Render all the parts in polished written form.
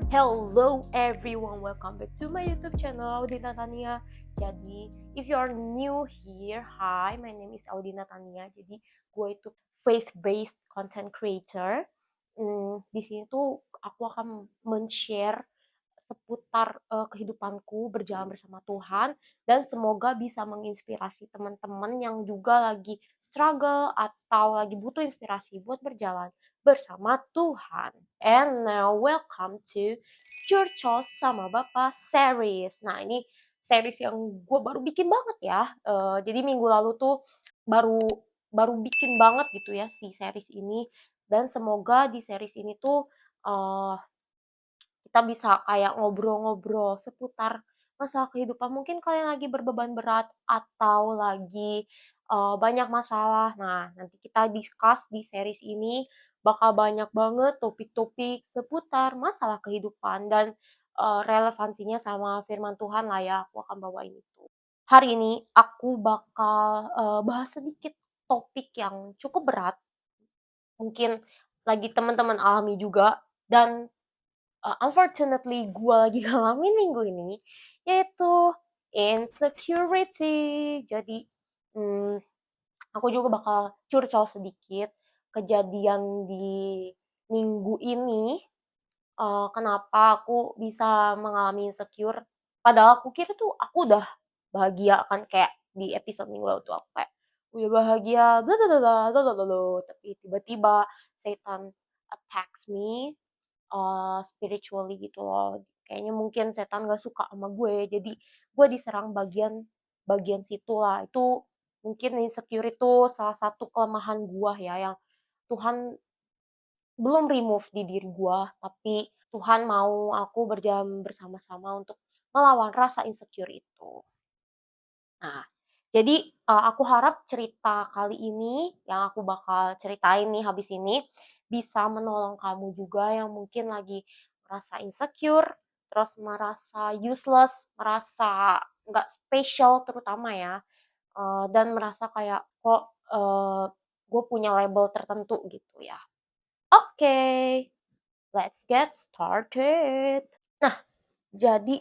Hello everyone, welcome back to my YouTube channel Audina Tania. Jadi, if you are new here, hi, my name is Audina Tania. Jadi, gue itu faith-based content creator. Di sini tuh aku akan men-share seputar kehidupanku berjalan bersama Tuhan dan semoga bisa menginspirasi teman-teman yang juga lagi struggle atau lagi butuh inspirasi buat berjalan bersama Tuhan. And now welcome to Curcol sama Bapak series. Nah, ini series yang gue baru bikin banget ya. Jadi minggu lalu tuh baru baru bikin banget gitu ya si series ini, dan semoga di series ini tuh uh, kita bisa kayak ngobrol-ngobrol seputar masalah kehidupan. Mungkin kalian lagi berbeban berat atau lagi banyak masalah. Nah, nanti kita discuss di series ini bakal banyak banget topik-topik seputar masalah kehidupan dan relevansinya sama firman Tuhan lah ya. Aku akan bawain itu. Hari ini aku bakal bahas sedikit topik yang cukup berat. Mungkin lagi teman-teman alami juga, dan unfortunately gue lagi ngalamin minggu ini, yaitu insecurity. Jadi, mmm, aku juga bakal curcol sedikit kejadian di minggu ini, kenapa aku bisa mengalami insecure, padahal aku kira tuh aku udah bahagia kan, kayak di episode minggu lalu tuh aku kayak udah bahagia bla bla bla bla bla bla bla, tapi tiba-tiba Satan attacks me spiritually gitu loh. Kayaknya mungkin setan gak suka sama gue, jadi gue diserang bagian bagian situ lah. Itu mungkin insecure itu salah satu kelemahan gue ya, yang Tuhan belum remove di diri gue, tapi Tuhan mau aku berjalan bersama-sama untuk melawan rasa insecure itu. Nah, jadi, aku harap cerita kali ini yang aku bakal ceritain nih habis ini, bisa menolong kamu juga yang mungkin lagi merasa insecure, terus merasa useless, merasa nggak special terutama ya, dan merasa kayak, kok, gue punya label tertentu gitu ya. Oke, let's get started. Nah, jadi,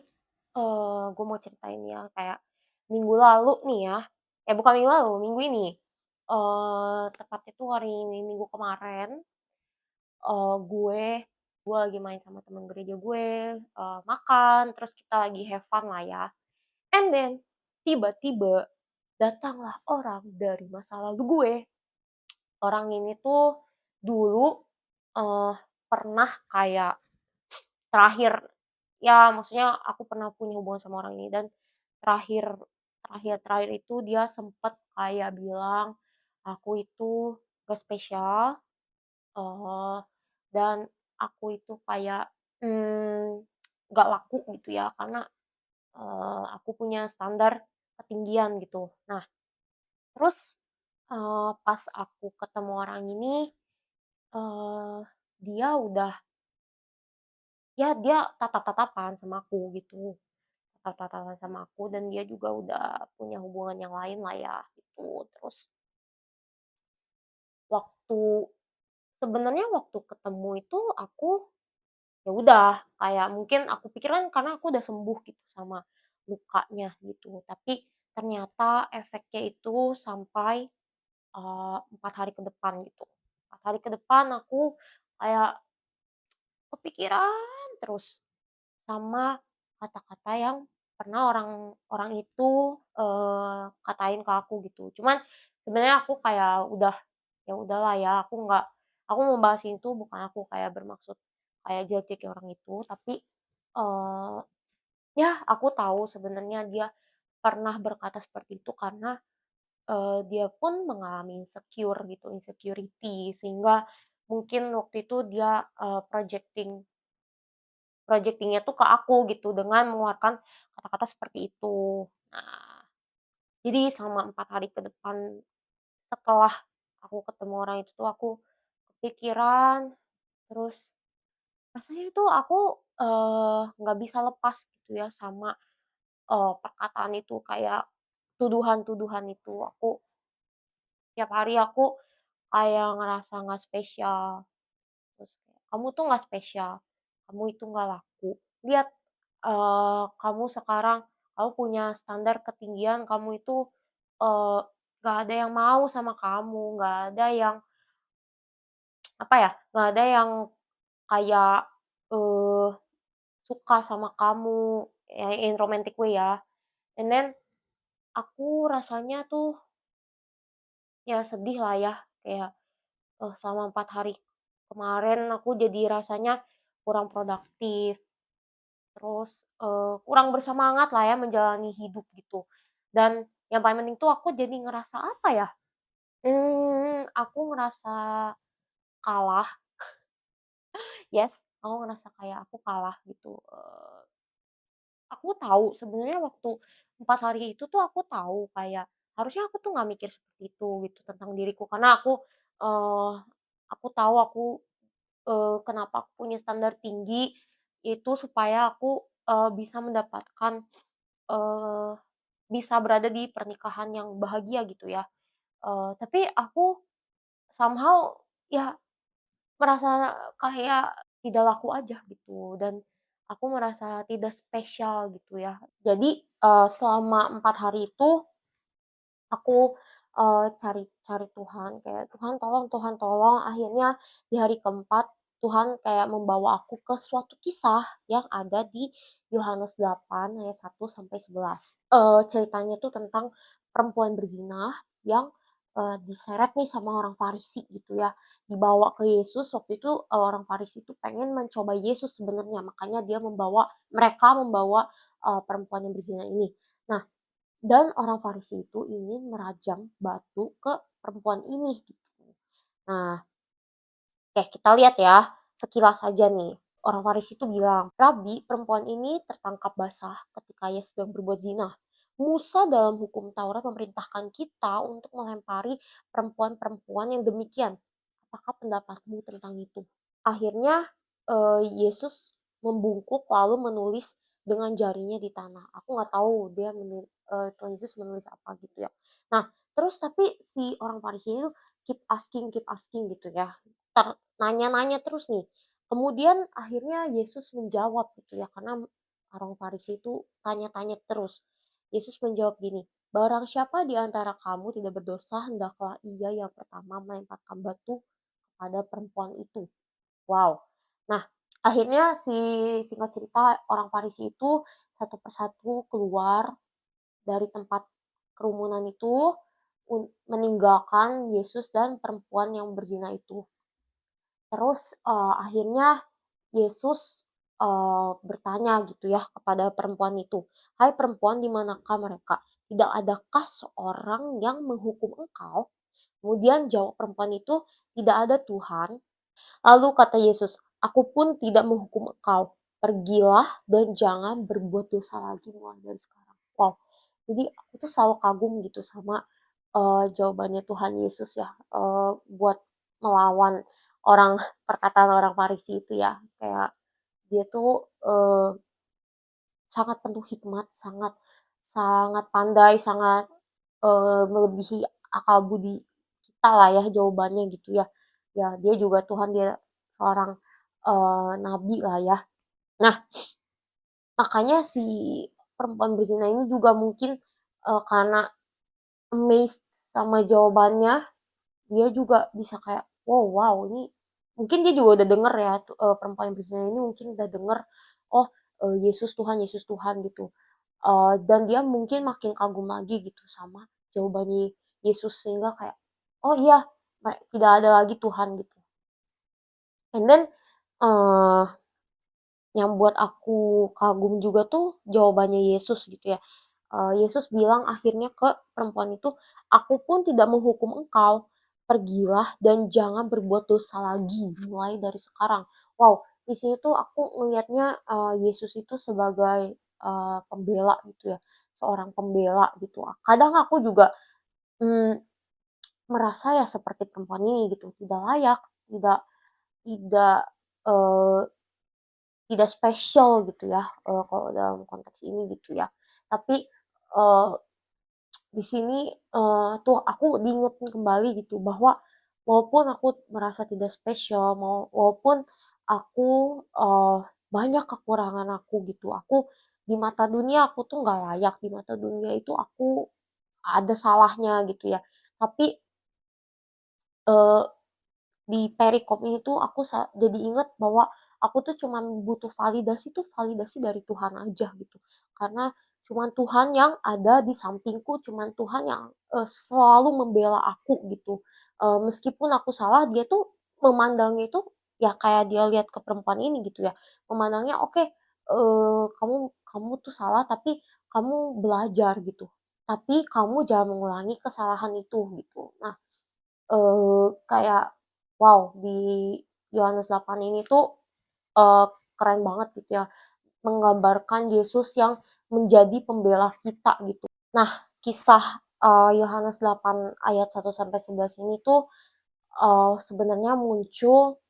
gue mau ceritain ya, kayak minggu lalu nih ya, bukan minggu lalu, minggu ini, tepatnya tuh hari Minggu kemarin, gue lagi main sama temen gereja gue, makan, terus kita lagi have fun lah ya, and then tiba-tiba datanglah orang dari masa lalu gue. Orang ini tuh dulu, eee, pernah kayak terakhir, ya maksudnya aku pernah punya hubungan sama orang ini, dan terakhir terakhir itu dia sempet kayak bilang, aku itu gak spesial, eee, dan aku itu kayak, mmm, gak laku gitu ya, karena, aku punya standar ketinggian gitu. Nah, terus, pas aku ketemu orang ini, eee, dia udah, ya dia tatap-tatapan sama aku gitu. Tatap-tatapan sama aku, dan dia juga udah punya hubungan yang lain lah ya, gitu. Terus waktu sebenarnya waktu ketemu itu aku, ya udah, kayak mungkin aku pikir kan karena aku udah sembuh gitu sama lukanya gitu, tapi ternyata efeknya itu sampai, 4 hari ke depan gitu. 4 hari ke depan aku kayak kepikiran terus sama kata-kata yang pernah orang orang itu, katain ke aku gitu. Cuman sebenarnya aku kayak udah, ya udahlah ya, aku mau bahas itu bukan aku kayak bermaksud kayak jelek orang itu, tapi, eee, ya aku tahu sebenarnya dia pernah berkata seperti itu karena, dia pun mengalami insecure gitu, insecurity, sehingga mungkin waktu itu dia, projecting-nya tuh ke aku gitu dengan mengeluarkan kata-kata seperti itu. Nah, jadi selama 4 hari ke depan setelah aku ketemu orang itu tuh aku kepikiran, terus rasanya itu aku, nggak bisa lepas gitu ya sama, perkataan itu, kayak tuduhan-tuduhan itu. Aku tiap hari aku kayak ngerasa nggak spesial, terus kayak, "Kamu tuh nggak spesial." kamu itu nggak laku. Lihat, kamu sekarang, kamu punya standar ketinggian, kamu itu, eee, nggak ada yang mau sama kamu, nggak ada yang, apa ya, nggak ada yang kayak, eee, suka sama kamu, ya in romantic way ya. And then aku rasanya tuh ya sedih lah ya, kayak, selama 4 hari kemarin aku jadi rasanya kurang produktif, terus, kurang bersemangat lah ya menjalani hidup gitu. Dan yang paling penting tuh aku jadi ngerasa apa ya, aku ngerasa kalah, yes, aku ngerasa kayak aku kalah gitu, aku tahu sebenarnya waktu 4 hari itu tuh aku tahu kayak, harusnya aku tuh nggak mikir seperti itu gitu tentang diriku karena eee, aku tahu kenapa aku punya standar tinggi, itu supaya aku, bisa mendapatkan, eee, bisa berada di pernikahan yang bahagia gitu ya. Tapi aku somehow ya merasa kayak tidak laku aja gitu dan aku merasa tidak spesial gitu ya. Jadi, selama 4 hari itu aku, cari cari Tuhan kayak, Tuhan tolong." Akhirnya di hari keempat Tuhan kayak membawa aku ke suatu kisah yang ada di Yohanes 8 ayat 1-11. Ceritanya tuh tentang perempuan berzina yang, diseret nih sama orang Farisi gitu ya, dibawa ke Yesus. Waktu itu, orang Farisi itu pengen mencoba Yesus sebenarnya, makanya mereka membawa, perempuan yang berzina ini. Nah, dan orang Farisi itu ingin merajam batu ke perempuan ini gitu. Nah, oke kita lihat ya, sekilas saja nih. Orang Farisi itu bilang, "Rabi, perempuan ini tertangkap basah ketika ia sedang berbuat zina. Musa dalam hukum Taurat memerintahkan kita untuk melempari perempuan-perempuan yang demikian. Apakah pendapatmu tentang itu?" Akhirnya, Yesus membungkuk lalu menulis dengan jarinya di tanah. Aku nggak tahu Tuhan Yesus menulis apa gitu ya. Nah, terus tapi si orang Farisi itu keep asking gitu ya. Nanya-nanya terus nih. Kemudian akhirnya Yesus menjawab gitu ya, karena orang Farisi itu tanya-tanya terus. Yesus menjawab gini, "Barang siapa di antara kamu tidak berdosa, hendaklah ia yang pertama melemparkan batu pada perempuan itu." Wow. Nah, akhirnya singkat cerita orang Farisi itu satu persatu keluar dari tempat kerumunan itu, meninggalkan Yesus dan perempuan yang berzina itu. Terus, akhirnya Yesus, bertanya gitu ya kepada perempuan itu, "Hai perempuan, di manakah mereka? Tidak adakah seorang yang menghukum engkau?" Kemudian jawab perempuan itu, "Tidak ada Tuhan." Lalu kata Yesus, "Aku pun tidak menghukum engkau. Pergilah dan jangan berbuat dosa lagi mulai dari sekarang." Wow, jadi aku tuh selalu kagum gitu sama, jawabannya Tuhan Yesus ya, buat melawan perkataan orang Farisi itu ya. Kayak dia tuh, sangat penuh hikmat, sangat sangat pandai, sangat, melebihi akal budi kita lah ya jawabannya gitu ya. Ya dia juga Tuhan, dia seorang, nabi lah ya. Nah, makanya si perempuan berzina ini juga mungkin, karena amazed sama jawabannya, dia juga bisa kayak, "Wow wow ini," mungkin dia juga udah denger ya perempuan yang berzina ini mungkin udah denger, "Oh, Yesus Tuhan," gitu. Dan dia mungkin makin kagum lagi gitu sama jawabannya Yesus sehingga kayak, "Oh iya, tidak ada lagi Tuhan," gitu. And then, eee yang buat aku kagum juga tuh jawabannya Yesus gitu ya. Yesus bilang akhirnya ke perempuan itu, "Aku pun tidak menghukum engkau, pergilah dan jangan berbuat dosa lagi mulai dari sekarang." Wow, di sini tuh aku ngelihatnya, Yesus itu sebagai, pembela gitu ya, seorang pembela gitu. Kadang aku juga, mmm, merasa ya seperti perempuan ini gitu, tidak layak, tidak tidak, eee tidak spesial gitu ya, kalau dalam konteks ini gitu ya. Tapi, eee, di sini, tuh aku diingetin kembali gitu bahwa walaupun aku merasa tidak spesial, walaupun aku, banyak kekurangan aku gitu. Aku di mata dunia aku tuh nggak layak, di mata dunia itu aku ada salahnya gitu ya. Tapi, eee di perikop ini tuh aku jadi inget bahwa aku tuh cuman butuh validasi tuh validasi dari Tuhan aja gitu. Karena cuman Tuhan yang ada di sampingku, cuman Tuhan yang selalu membela aku gitu. Meskipun aku salah, dia tuh memandangnya itu ya kayak dia lihat ke perempuan ini gitu ya. Memandangnya oke, kamu kamu tuh salah tapi kamu belajar gitu. Tapi kamu jangan mengulangi kesalahan itu gitu. Nah, kayak wow di Yohanes 8 ini tuh, eee, keren banget gitu ya, menggambarkan Yesus yang menjadi pembela kita gitu. Nah, kisah, Yohanes 8 ayat 1-11 ini tuh, sebenarnya muncul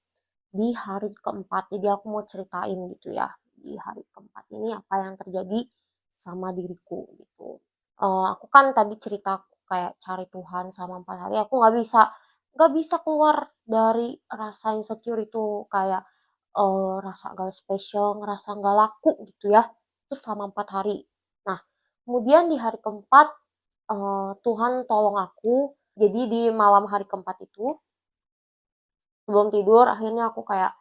di hari keempat. Jadi aku mau ceritain gitu ya, di hari keempat ini apa yang terjadi sama diriku gitu. Aku kan tadi cerita kayak cari Tuhan sama 4 hari, aku nggak bisa keluar dari rasa insecure itu kayak rasa gak spesial, ngerasa nggak laku gitu ya. Itu selama 4 hari. Nah, kemudian di hari keempat Tuhan tolong aku. Jadi di malam hari keempat itu sebelum tidur akhirnya aku kayak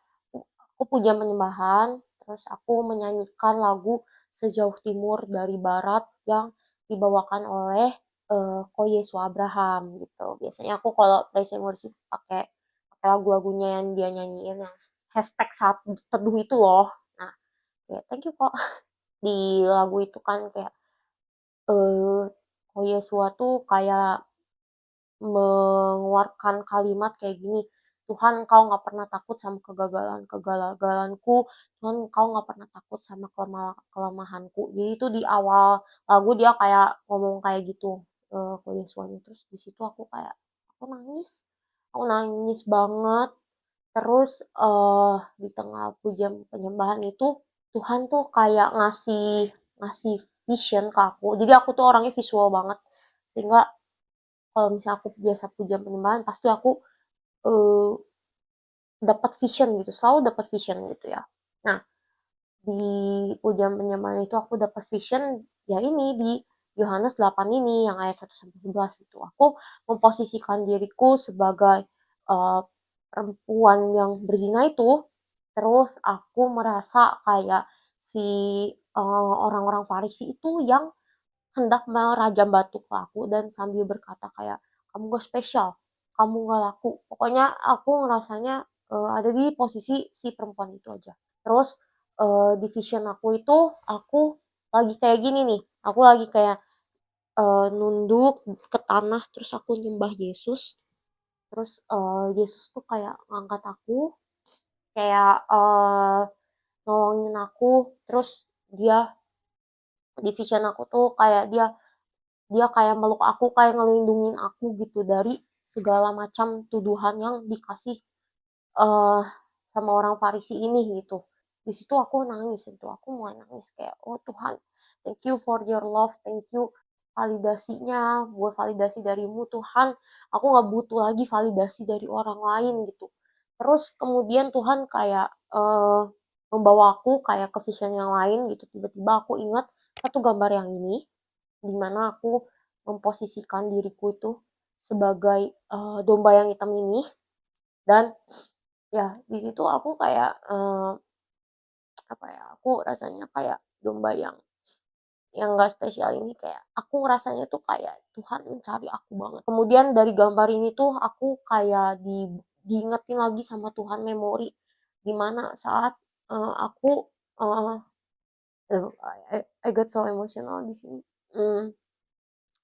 aku puja penyembahan, terus aku menyanyikan lagu Sejauh Timur dari Barat yang dibawakan oleh Ko Yesua Abraham gitu. Biasanya aku kalau praise and worship pakai lagu-lagunya yang dia nyanyiin yang hashtag saat teduh itu loh. Nah, ya thank you kok. Di lagu itu kan kayak Ko Yesua tuh kayak mengeluarkan kalimat kayak gini, Tuhan Engkau nggak pernah takut sama kegagalanku, Tuhan Engkau nggak pernah takut sama kelemahanku. Jadi itu di awal lagu dia kayak ngomong kayak gitu ke Yesuanya. Terus di situ aku nangis banget. Terus di tengah pujian penyembahan itu Tuhan tuh kayak ngasih ngasih vision ke aku. Jadi aku tuh orangnya visual banget sehingga kalau misalnya aku biasa pujian penyembahan pasti aku uh, dapat vision gitu, selalu dapat vision gitu ya. Nah, di pujian penyembahan itu aku dapat vision ya ini di Yohanes 8 ini yang ayat 1-11 itu. Aku memposisikan diriku sebagai uh, perempuan yang berzina itu, terus aku merasa kayak si orang-orang Farisi itu yang hendak merajam batu ke aku dan sambil berkata kayak, "Kamu gak spesial, kamu gak laku." Pokoknya aku ngerasanya ada di posisi si perempuan itu aja. Terus di vision aku itu aku lagi kayak gini nih, aku lagi kayak nunduk ke tanah terus aku nyembah Yesus. Terus Yesus tuh kayak ngangkat aku, kayak nolongin aku, terus dia di vision aku tuh kayak dia dia kayak meluk aku, kayak ngelindungin aku gitu dari segala macam tuduhan yang dikasih uh, sama orang Farisi ini gitu. Di situ aku nangis itu, aku mulai nangis kayak, oh Tuhan, thank you for your love, thank you validasinya, buat validasi darimu Tuhan, aku nggak butuh lagi validasi dari orang lain gitu. Terus kemudian Tuhan kayak membawa aku kayak ke vision yang lain gitu, tiba-tiba aku ingat satu gambar yang ini, di mana aku memposisikan diriku itu sebagai domba yang hitam ini dan ya di situ aku kayak apa ya aku rasanya kayak domba yang gak spesial ini kayak aku rasanya tuh kayak Tuhan mencari aku banget. Kemudian dari gambar ini tuh aku kayak diingetin lagi sama Tuhan memori dimana saat aku uh, I got so emotional di sini. Hmm,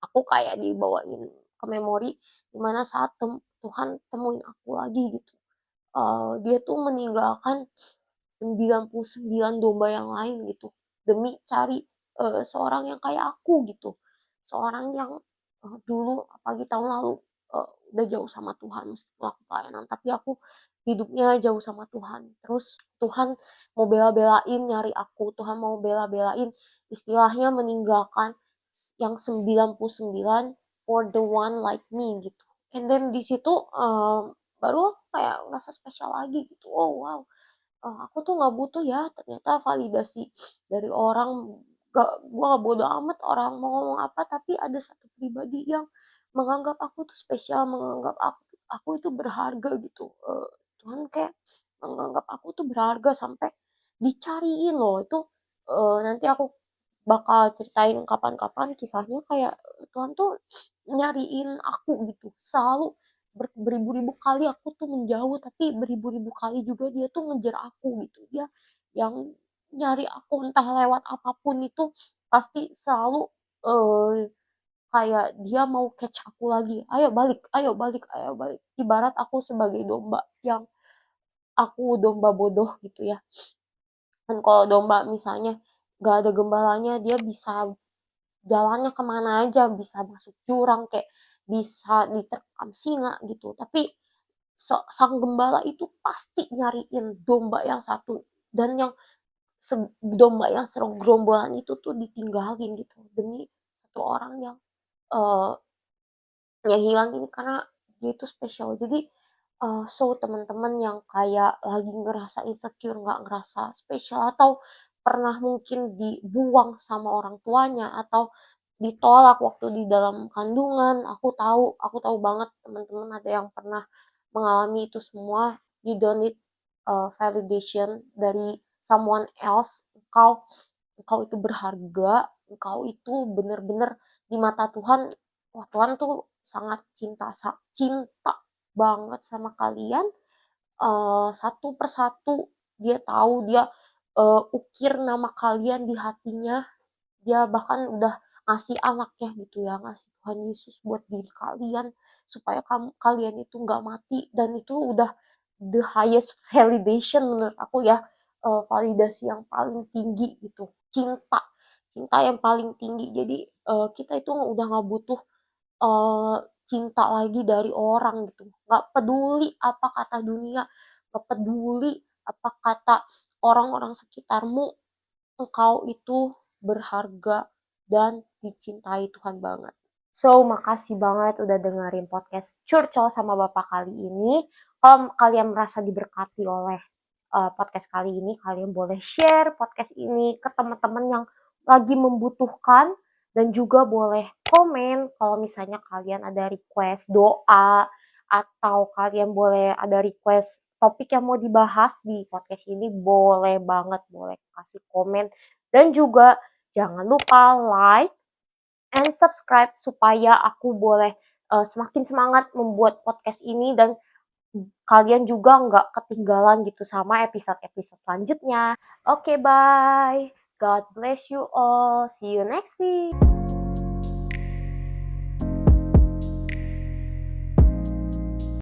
aku kayak dibawain ke memori dimana saat Tuhan temuin aku lagi gitu. Dia tuh meninggalkan 99 domba yang lain gitu demi cari seorang yang kayak aku gitu, seorang yang dulu apalagi tahun lalu udah jauh sama Tuhan meskipun aku pelayanan tapi aku hidupnya jauh sama Tuhan. Terus Tuhan mau bela-belain nyari aku, Tuhan mau bela-belain istilahnya meninggalkan yang 99 for the one like me gitu. And then di situ baru aku kayak ngerasa spesial lagi gitu. Oh wow, aku tuh nggak butuh ya ternyata validasi dari orang, gua nggak bodo amat orang mau ngomong apa, tapi ada satu pribadi yang menganggap aku tuh spesial, menganggap aku itu berharga gitu. Tuhan kayak menganggap aku tuh berharga sampai dicariin loh itu. Nanti aku bakal ceritain kapan-kapan kisahnya, kayak Tuhan tuh nyariin aku gitu, selalu beribu-ribu kali aku tuh menjauh, tapi beribu-ribu kali juga dia tuh ngejar aku gitu. Dia yang nyari aku entah lewat apapun itu, pasti selalu eh, kayak dia mau catch aku lagi. Ayo balik, ayo balik, ayo balik. Ibarat aku sebagai domba yang aku domba bodoh gitu ya. Dan kalau domba misalnya gak ada gembalanya, dia bisa jalannya kemana aja, bisa masuk jurang, kayak bisa diterkam singa gitu. Tapi sang gembala itu pasti nyariin domba yang satu, dan yang domba yang seronggongan itu tuh ditinggalin gitu demi satu orang uh, yang hilang ini, karena dia itu spesial. Jadi so teman-teman yang kayak lagi ngerasa insecure, nggak ngerasa spesial, atau pernah mungkin dibuang sama orang tuanya, atau ditolak waktu di dalam kandungan, aku tahu banget teman-teman ada yang pernah mengalami itu semua. You don't need validation dari someone else. Engkau itu berharga, engkau itu benar-benar di mata Tuhan. Wah, Tuhan tuh sangat cinta banget sama kalian. Satu persatu dia tahu, dia ukir nama kalian di hatinya. Dia bahkan udah ngasih anaknya gitu ya, ngasih Tuhan Yesus buat diri kalian supaya kalian itu nggak mati. Dan itu udah the highest validation menurut aku ya, validasi yang paling tinggi gitu, cinta cinta yang paling tinggi. Jadi kita itu udah nggak butuh uh, cinta lagi dari orang gitu, nggak peduli apa kata dunia, nggak peduli apa kata orang-orang sekitarmu. Engkau itu berharga dan dicintai Tuhan banget. So, makasih banget udah dengerin podcast Curcol sama Bapak kali ini. Kalau kalian merasa diberkati oleh podcast kali ini, kalian boleh share podcast ini ke teman-teman yang lagi membutuhkan, dan juga boleh komen kalau misalnya kalian ada request doa, atau kalian boleh ada request topik yang mau dibahas di podcast ini, boleh banget, boleh kasih komen. Dan juga jangan lupa like and subscribe supaya aku boleh semakin semangat membuat podcast ini, dan kalian juga nggak ketinggalan gitu sama episode-episode selanjutnya. Oke, bye. God bless you all. See you next week.